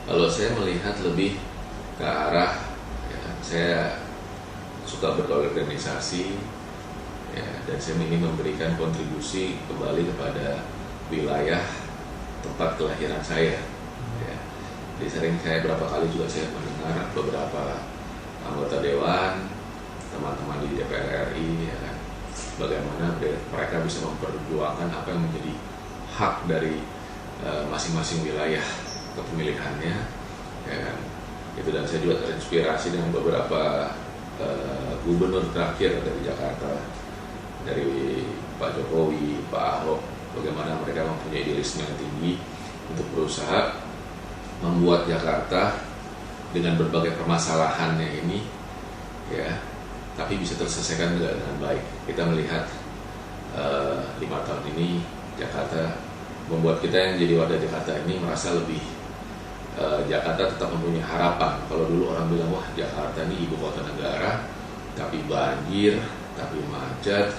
Kalau saya melihat lebih ke arah, ya, saya suka berorganisasi, ya, dan saya ingin memberikan kontribusi kembali kepada wilayah tempat kelahiran saya. Ya. Jadi sering saya berapa kali juga saya mendengar beberapa anggota dewan, teman-teman di DPR RI, ya kan, bagaimana mereka bisa memperjuangkan apa yang menjadi hak dari masing-masing wilayah kepemilikannya, ya kan. Itu, dan saya juga terinspirasi dengan beberapa gubernur terakhir dari Jakarta, dari Pak Jokowi, Pak Ahok, bagaimana mereka mempunyai idealisme yang tinggi untuk berusaha membuat Jakarta dengan berbagai permasalahannya ini, ya, tapi bisa terselesaikan dengan baik. Kita melihat 5 tahun ini Jakarta membuat kita yang jadi warga Jakarta ini merasa lebih Jakarta tetap mempunyai harapan. Kalau dulu orang bilang, wah Jakarta ini ibu kota negara, tapi banjir, tapi macet,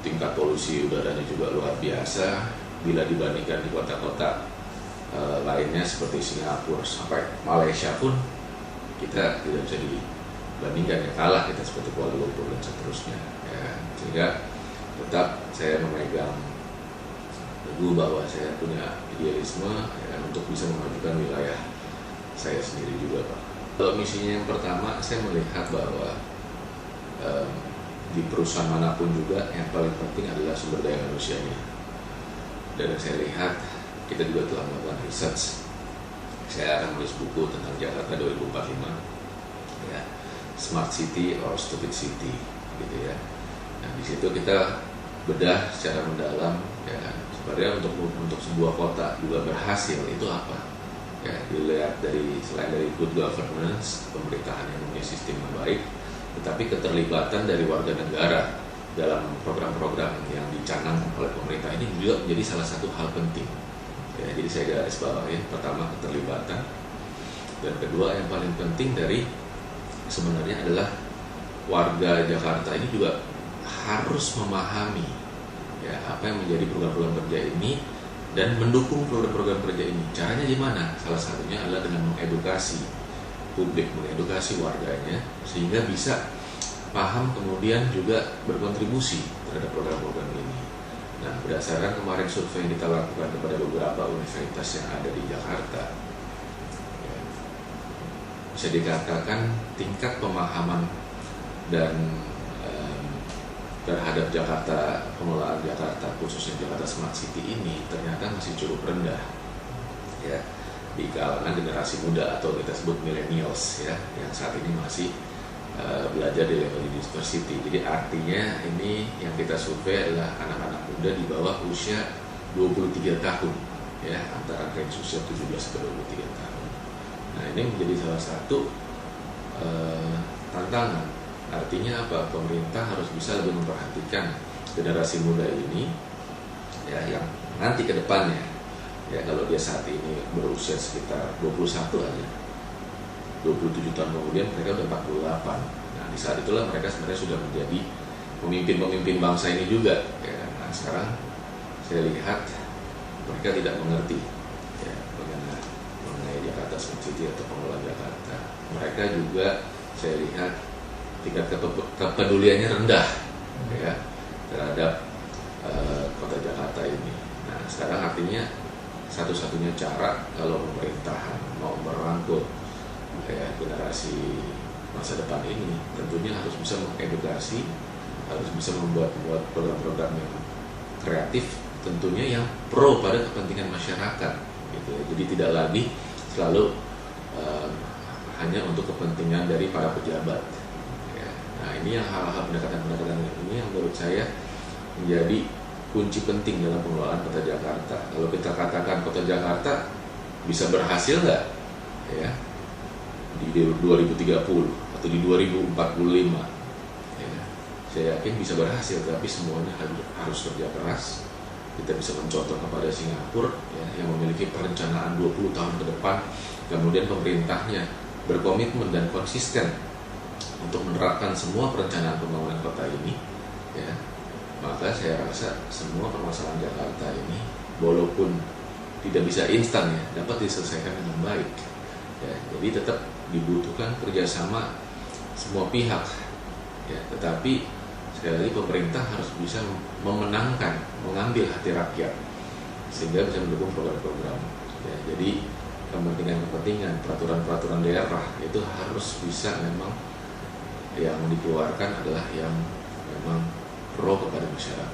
tingkat polusi udaranya juga luar biasa bila dibandingkan di kota-kota lainnya seperti Singapura sampai Malaysia pun kita tidak bisa dibandingkan, ya kalah kita seperti Kuala Lumpur dan seterusnya, ya. Sehingga tetap saya memegang teguh bahwa saya punya idealisme, ya, untuk bisa memajukan wilayah saya sendiri juga, Pak. Kalau misinya yang pertama, saya melihat bahwa di perusahaan manapun juga yang paling penting adalah sumber daya manusianya. Dan saya lihat kita juga telah melakukan research. Saya akan menulis buku tentang Jakarta 2045, ya, Smart City or Stupid City, gitu ya. Nah, di situ kita bedah secara mendalam, ya, sebenarnya untuk sebuah kota juga berhasil itu apa? Ya, dilihat dari selain dari good governance, pemerintahan yang punya sistem yang baik, tetapi keterlibatan dari warga negara dalam program-program yang dicanangkan oleh pemerintah ini juga menjadi salah satu hal penting. Ya, jadi saya garis bawahi, pertama keterlibatan, dan kedua yang paling penting dari sebenarnya adalah warga Jakarta ini juga harus memahami, ya, apa yang menjadi program-program kerja ini dan mendukung program-program kerja ini. Caranya gimana? Salah satunya adalah dengan mengedukasi publik, mengedukasi warganya sehingga bisa paham, kemudian juga berkontribusi terhadap program-program ini. Nah, berdasarkan kemarin survei yang kita lakukan kepada beberapa universitas yang ada di Jakarta, ya, bisa dikatakan tingkat pemahaman dan terhadap Jakarta, pengelolaan Jakarta, khususnya Jakarta Smart City ini ternyata masih cukup rendah, ya, di kalangan generasi muda atau kita sebut millennials, ya, yang saat ini masih belajar di level university. Jadi artinya ini yang kita survei adalah anak-anak muda di bawah usia 23 tahun, ya, antara range usia 17 ke 23 tahun. Nah, ini menjadi salah satu tantangan. Artinya apa? Pemerintah harus bisa lebih memperhatikan generasi muda ini, ya, yang nanti ke depannya, ya, kalau dia saat ini berusia sekitar 21 aja, 27 tahun kemudian mereka udah 48. Nah, di saat itulah mereka sebenarnya sudah menjadi pemimpin-pemimpin bangsa ini juga, ya. Nah, sekarang saya lihat mereka tidak mengerti, ya, mengenai Jakarta Smart City atau pengelolaan Jakarta. Mereka juga saya lihat tingkat kepeduliannya rendah, ya, terhadap kota Jakarta ini. Nah, sekarang artinya satu-satunya cara kalau pemerintahan mau merangkul, ya, generasi masa depan ini tentunya harus bisa mengedukasi, harus bisa membuat program-program yang kreatif, tentunya yang pro pada kepentingan masyarakat, gitu ya. Jadi tidak lagi selalu hanya untuk kepentingan dari para pejabat. Nah, ini yang hal-hal pendekatan-pendekatan ini yang menurut saya menjadi kunci penting dalam pengelolaan kota Jakarta. Kalau kita katakan kota Jakarta bisa berhasil nggak, ya, di 2030 atau di 2045, ya, saya yakin bisa berhasil, tapi semuanya harus kerja keras. Kita bisa mencontoh kepada Singapura, ya, yang memiliki perencanaan 20 tahun ke depan, kemudian pemerintahnya berkomitmen dan konsisten untuk menerapkan semua perencanaan pembangunan kota ini, ya, maka saya rasa semua permasalahan Jakarta ini, walaupun tidak bisa instan ya, dapat diselesaikan dengan baik. Ya, jadi tetap dibutuhkan kerjasama semua pihak. Ya, tetapi sekali lagi pemerintah harus bisa memenangkan, mengambil hati rakyat sehingga bisa mendukung program-program. Ya, jadi kepentingan-kepentingan, peraturan-peraturan daerah itu harus bisa memang yang dikeluarkan adalah yang memang pro kepada masyarakat.